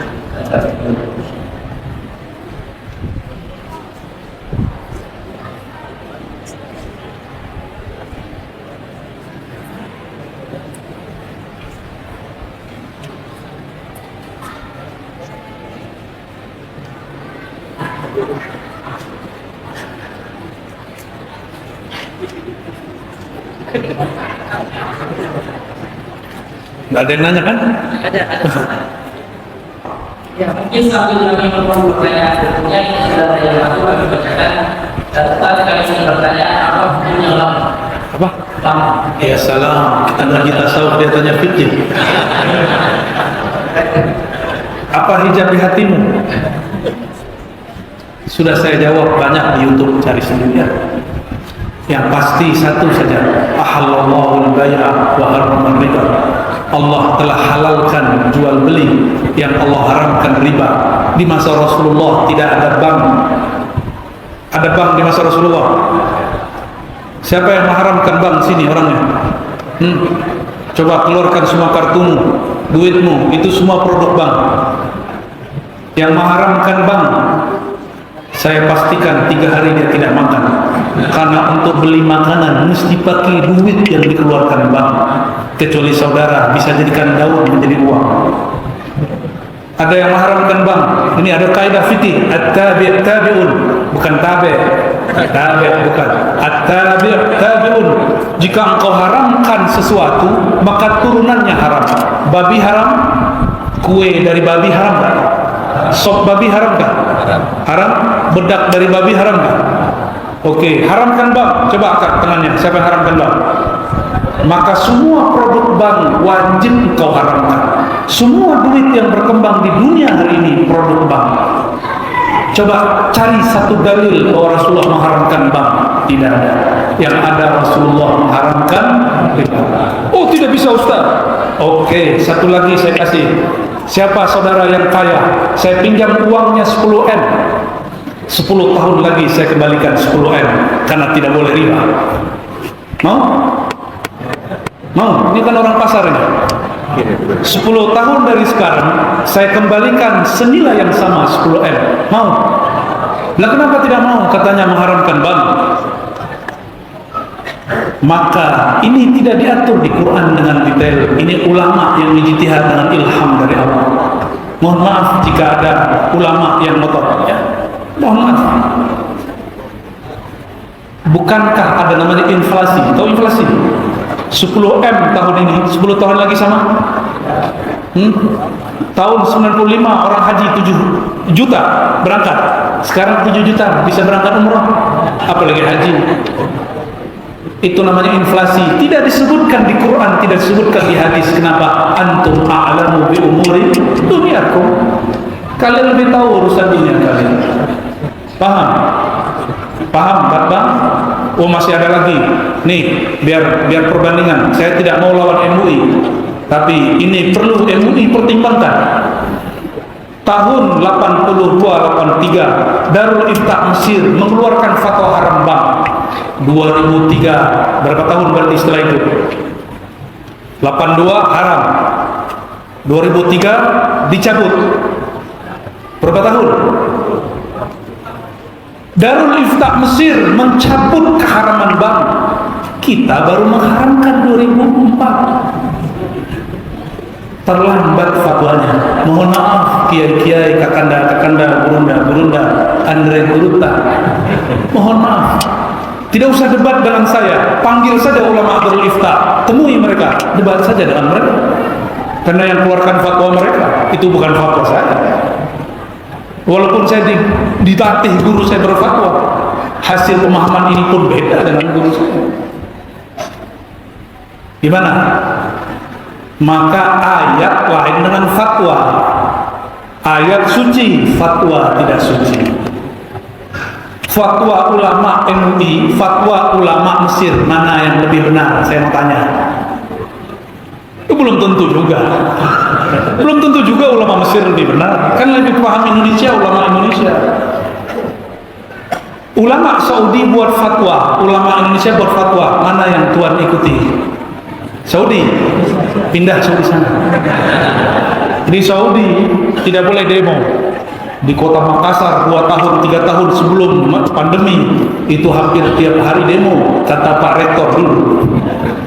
Nggak ada yang nanya kan? Ada. Ya, mungkin sambil kami menunggu pertanyaan berikutnya, ini sudah saya masuk kami bacakan. Tetapi kami ingin bertanya, apa hukumnya lama? Apa? Lama. Ya salam, kita ngaji tasawuf dia tanya fikih. Apa hijab di hatimu? Sudah saya jawab banyak di YouTube, cari sendiri ya. Yang pasti satu saja, ahallallahu al-bai'a wa harrama riba. Allah telah halalkan jual beli, yang Allah haramkan riba. Di masa Rasulullah tidak ada bank. Ada bank di masa Rasulullah? Siapa yang mengharamkan bank sini orangnya? Coba keluarkan semua kartumu, duitmu, itu semua produk bank. Yang mengharamkan bank, saya pastikan 3 hari dia tidak makan. Karena untuk beli makanan mesti pakai duit yang dikeluarkan bank. Kecuali saudara bisa jadikan daun menjadi uang. Ada yang mengharamkan bank. Ini ada kaidah fikih, at-tabi' tabi'un, bukan tabi'. Tabi' bukan. At-tabi' tabi'un. Jika engkau haramkan sesuatu, maka turunannya haram. Babi haram, kue dari babi haram tak? Sop babi haram tak? Haram. Bedak dari babi haram tak? Oke, haramkan bank. Coba angkat tangannya. Siapa yang haramkan bank? Maka semua produk bank wajib engkau haramkan. Semua duit yang berkembang di dunia hari ini produk bank. Coba cari satu dalil bahwa Rasulullah mengharamkan bank. Tidak ada. Yang ada Rasulullah mengharamkan riba. Oh, tidak bisa Ustaz. Oke, satu lagi saya kasih. Siapa saudara yang kaya? Saya pinjam uangnya 10M. 10 tahun lagi saya kembalikan 10M karena tidak boleh riba. Mau? Mau? Ini kan orang pasar ini. 10 tahun dari sekarang saya kembalikan senilai yang sama 10M. Mau? Lah kenapa tidak mau? Katanya mengharamkan bank. Maka ini tidak diatur di Quran dengan detail. Ini ulama yang ijtihad dengan ilham dari Allah. Mohon maaf jika ada ulama yang ngotot ya. Mohon maaf. Bukankah ada namanya inflasi? Tahu inflasi? 10M tahun ini, 10 tahun lagi sama? Tahun 95 orang haji 7 juta berangkat. Sekarang 7 juta bisa berangkat umrah. Apalagi haji. Itu namanya inflasi. Tidak disebutkan di Quran, tidak disebutkan di hadis. Kenapa? Antum a'lamu bi umuri dunyakum. Kalian lebih tahu urusan dunia kalian. Paham? Paham, Bang? Oh, masih ada lagi. Nih, biar perbandingan. Saya tidak mau lawan MUI, tapi ini perlu MUI pertimbangkan. Tahun 82-83 Darul Ifta Mesir mengeluarkan fatwa haram bank. 2003 berapa tahun berarti setelah itu? 82 haram. 2003 dicabut. Berapa tahun? Darul Ifta Mesir mencabut keharaman bank. Kita baru mengharamkan 2004. Terlambat fatwanya. Mohon maaf kiai-kiai, kakanda-kakanda, burunda-burunda, Andre Guruta. Mohon maaf. Tidak usah debat dengan saya. Panggil saja ulama Darul Ifta. Temui mereka. Debat saja dengan mereka. Karena yang keluarkan fatwa mereka itu bukan fatwa saya. Walaupun saya ditatih guru saya berfatwa, hasil pemahaman ini pun beda dengan guru saya. Gimana? Maka ayat lain dengan fatwa. Ayat suci, fatwa tidak suci. fatwa ulama MUI, fatwa ulama Mesir, mana yang lebih benar? Saya mau tanya. Itu belum tentu juga. Belum tentu juga ulama Mesir lebih benar. Kan lebih paham Indonesia, ulama Indonesia. Ulama Saudi buat fatwa, ulama Indonesia buat fatwa, mana yang Tuhan ikuti? Saudi, pindah Saudi sana. Di Saudi tidak boleh demo. Di kota Makassar 2 tahun, 3 tahun sebelum pandemi itu hampir tiap hari demo, kata Pak Rektor dulu,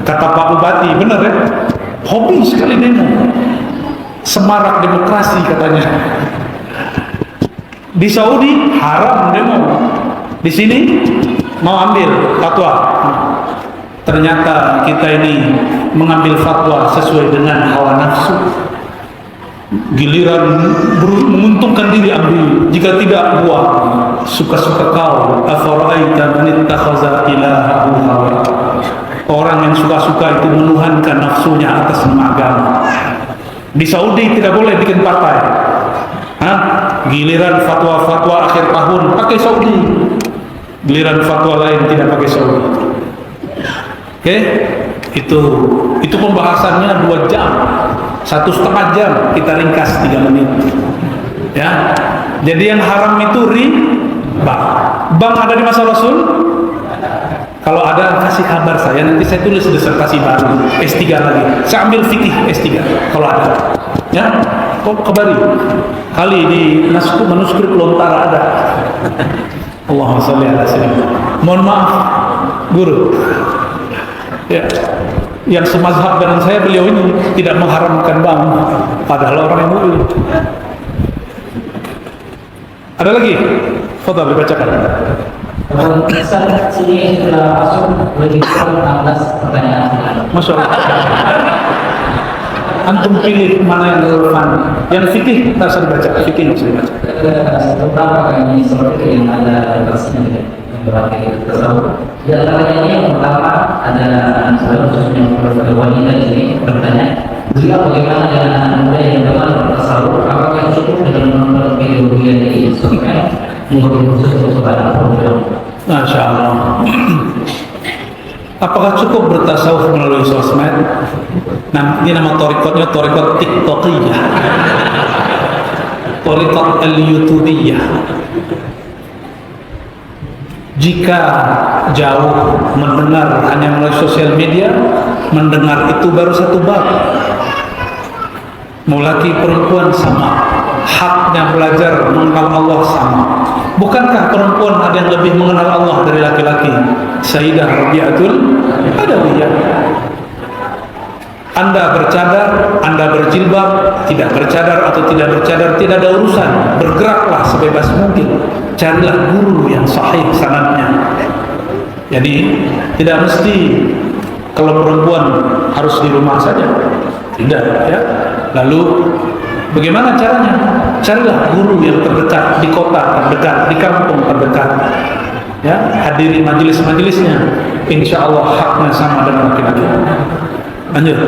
kata Pak Bupati, benar ya? Hobi sekali demo, semarak demokrasi katanya. Di Saudi haram demo. Di sini mau ambil fatwa. Ternyata kita ini mengambil fatwa sesuai dengan hawa nafsu. Giliran menguntungkan diri ambil, jika tidak buat suka-suka kau. Afara'aita man ittakhadha ilahahu hawa. Orang yang suka-suka itu menuhankan nafsunya atas nama agama. Di Saudi tidak boleh bikin partai. Giliran fatwa-fatwa akhir tahun pakai Saudi, giliran fatwa lain tidak pakai Saudi. Oke, itu pembahasannya 2 jam, 1,5 jam kita ringkas 3 menit. Ya, jadi yang haram itu riba. Bank ada di masa Rasul? Kalau ada kasih kabar saya, nanti saya tulis disertasi baru S3 lagi. Saya ambil fikih S3 kalau ada. Ya, kok kabari. Kali di manuskrip Lontara ada. Allahumma sholli ala sayyidina. Mohon maaf, guru. Ya, yang semazhab dengan saya, beliau ini tidak mengharamkan bank, padahal orang yang MUI. Ada lagi? Fadhal dibacakan. Sini sudah masuk lebih kurang 16 pertanyaan. Masya Allah. Antum pilih mana yang relevan. Yang fikih tak usah dibaca, fikih bisa dibaca. Beberapa kali seperti yang ada batasnya berbagai tasawuf. Di antaranya yang pertama ada khususnya wanita di sini bertanya, beliau bagaimana dengan anak muda yang gemar bertasawuf? Apakah cukup dengan menonton video yang diinstruksikan untuk khusus untuk anak perempuan? Masya Allah. Apakah cukup bertasawuf melalui sosmed? Nah, ini nama torikotnya torikot tiktokiyah, torikot al-youtubiyah. Jika jauh mendengar hanya melalui sosial media, mendengar itu baru satu bab. Mau laki perempuan sama, haknya belajar mengenal Allah sama. Bukankah perempuan ada yang lebih mengenal Allah dari laki-laki? Sayyidah Rabi'atul Adawiyah. Anda bercadar, Anda berjilbab, tidak bercadar atau tidak bercadar, tidak ada urusan. Bergeraklah sebebas mungkin. Carilah guru yang sahih sanadnya. Jadi tidak mesti kalau perempuan harus di rumah saja. Tidak, ya. Lalu bagaimana caranya? Carilah guru yang terdekat di kota terdekat, di kampung terdekat. Ya, hadiri majelis-majelisnya. Insya Allah haknya sama dengan laki-laki. Lanjut.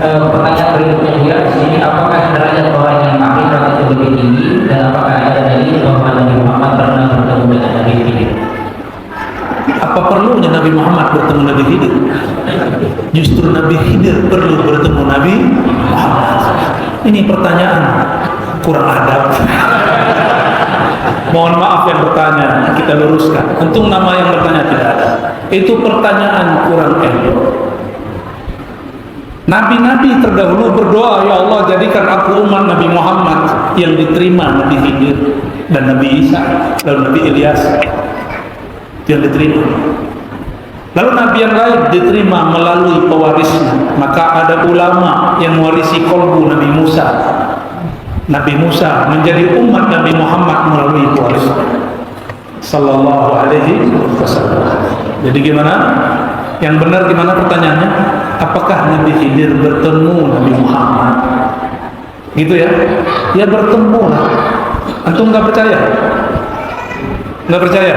Pertanyaan berikutnya juga di sini, apakah derajat orang yang makhluk itu lebih tinggi dan apakah ada dalil bahwa Nabi Muhammad pernah bertemu dengan Nabi Khidir? Apa perlunya Nabi Muhammad bertemu Nabi Khidir? Justru Nabi Khidir perlu bertemu Nabi Muhammad. Ini pertanyaan kurang adab. Mohon maaf yang bertanya, kita luruskan. Untung nama yang bertanya tidak ada. Itu pertanyaan kurang elok. Nabi-nabi terdahulu berdoa, ya Allah jadikan aku umat Nabi Muhammad yang diterima Nabi Khidir dan Nabi Isa dan Nabi Ilyas yang diterima. Lalu Nabi yang lain diterima melalui pewarisnya. Maka ada ulama yang mewarisi kolbu Nabi Musa. Nabi Musa menjadi umat Nabi Muhammad melalui pewarisnya. Sallallahu alaihi wasallam. Jadi gimana? Yang benar gimana pertanyaannya? Apakah Nabi Khidir bertemu Nabi Muhammad? Gitu ya? Ya bertemu. Antum nggak percaya? Nggak percaya?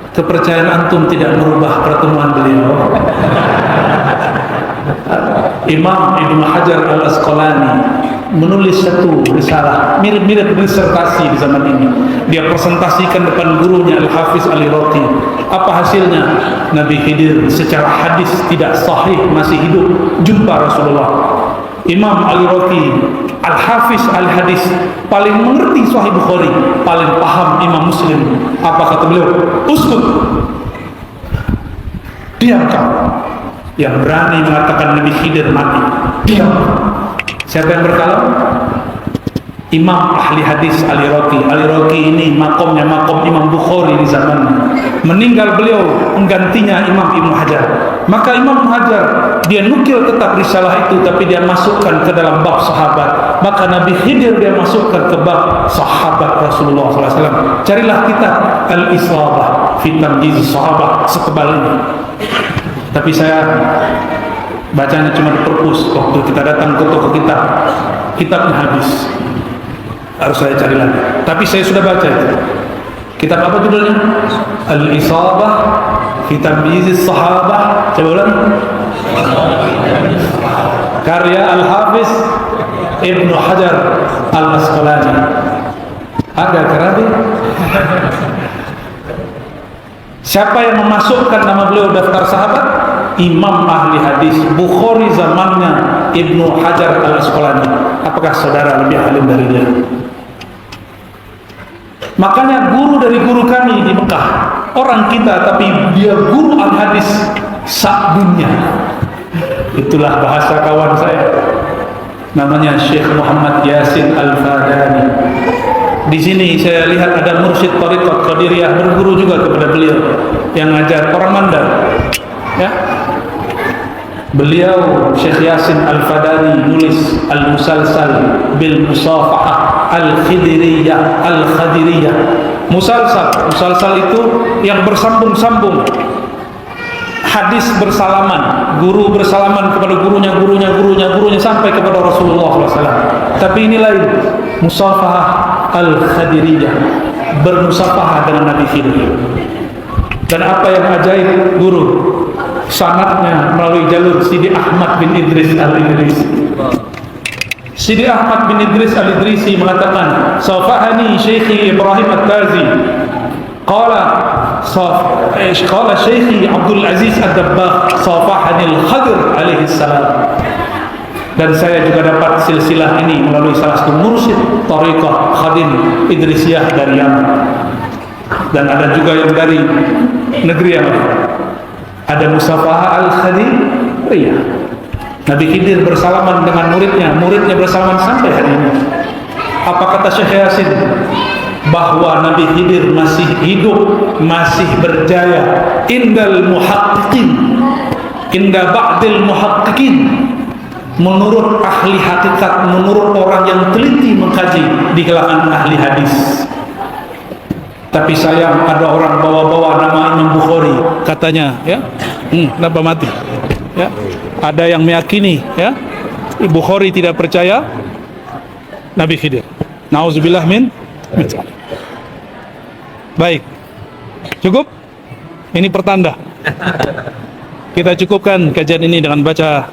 Kepercayaan antum tidak merubah pertemuan beliau. Imam Ibnu Hajar Al-Asqalani menulis satu risalah mirip-mirip disertasi di zaman ini. Dia presentasikan depan gurunya Al-Hafiz Al-Iraqi. Apa hasilnya? Nabi Khidir secara hadis tidak sahih masih hidup, jumpa Rasulullah. Imam Al-Iraqi, Al-Hafiz Al-Hadis, paling mengerti Sahih Bukhari, paling paham Imam Muslim. Apa kata beliau? Uskut, diam kau yang berani mengatakan Nabi Khidir mati. Diam. Siapa yang berkalam? Imam ahli hadis Al-Iraqi. Al-Iraqi ini makomnya makom Imam Bukhari di zamannya. Meninggal beliau, menggantinya Imam Ibnu Hajar. Maka Imam Ibnu Hajar dia nukil tetap risalah itu, tapi dia masukkan ke dalam bab sahabat. Maka Nabi Khidir dia masukkan ke bab sahabat Rasulullah SAW. Carilah kitab Al-Isabah fi Tamyiz Sahabah setebal ini. Tapi saya bacanya cuma di perpus. Waktu kita datang ke toko kitabnya habis. Harus saya cari lagi. Tapi saya sudah baca itu. Kitab apa judulnya? Al-Isabah fi Tamyiz Sahabah. Coba ulang. Karya Al-Hafiz Ibnu Hajar Al-Asqalani. Ada kerabi. Siapa yang memasukkan nama beliau daftar sahabat? Imam ahli hadis Bukhari zamannya Ibnu Hajar Al-Asqalani. Apakah saudara lebih alim dari dia? Makanya guru dari guru kami di Mekah, orang kita tapi dia guru al-hadis sak dunia. Itulah bahasa kawan saya, namanya Syekh Muhammad Yasin Al-Fadani. Di sini saya lihat ada mursyid Thariqat Qadiriyah berguru juga kepada beliau yang ngajar orang Mandar. Ya, beliau Syekh Yasin Al-Fadani nulis Al-Musalsal bil Musafahah Al-Khidiriyah Al-Khadiriyah. Musalsal itu yang bersambung-sambung, hadis bersalaman, guru bersalaman kepada gurunya sampai kepada Rasulullah SAW. Tapi ini lain, Musafahah Al-Khadiriyah, bermusafahah dengan Nabi Khidir. Dan apa yang ajaib, guru sanadnya melalui jalur Sidi Ahmad bin Idris Al-Idrisi. Sidi Ahmad bin Idris Al-Idrisi mengatakan, "Safahani Syekhi Ibrahim At-Tazi." Qala Syekhi Abdul Aziz Ad-Dabbagh, "Safahani Al-Khadir alaihi salam." Dan saya juga dapat silsilah ini melalui salah satu mursyid Thariqah Khadim Idrisiyah dari Yaman. Dan ada juga yang dari negeri yang ada Musafahah Al-Khadiriyah. Nabi Khidir bersalaman dengan muridnya bersalaman sampai hari ini. Apa kata Syekh Yasin? Bahwa Nabi Khidir masih hidup, masih berjaya. Indal muhaqqiqin, inda ba'dil muhaqqiqin. Menurut ahli hakikat, menurut orang yang teliti mengkaji di kalangan ahli hadis. Tapi sayang ada orang bawa-bawa nama Imam Bukhari, katanya, ya, kenapa mati? Ya, ada yang meyakini, ya, Bukhari tidak percaya Nabi Khidir. Nauzubillah min. Baik, cukup. Ini pertanda. Kita cukupkan kajian ini dengan baca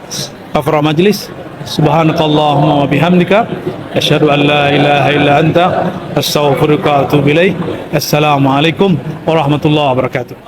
kafaraah majlis. Subhanakallahumma wa bihamdika asyhadu an la ilaha illa anta astaghfiruka wa atubu ilaik. Assalamualaikum warahmatullahi wabarakatuh.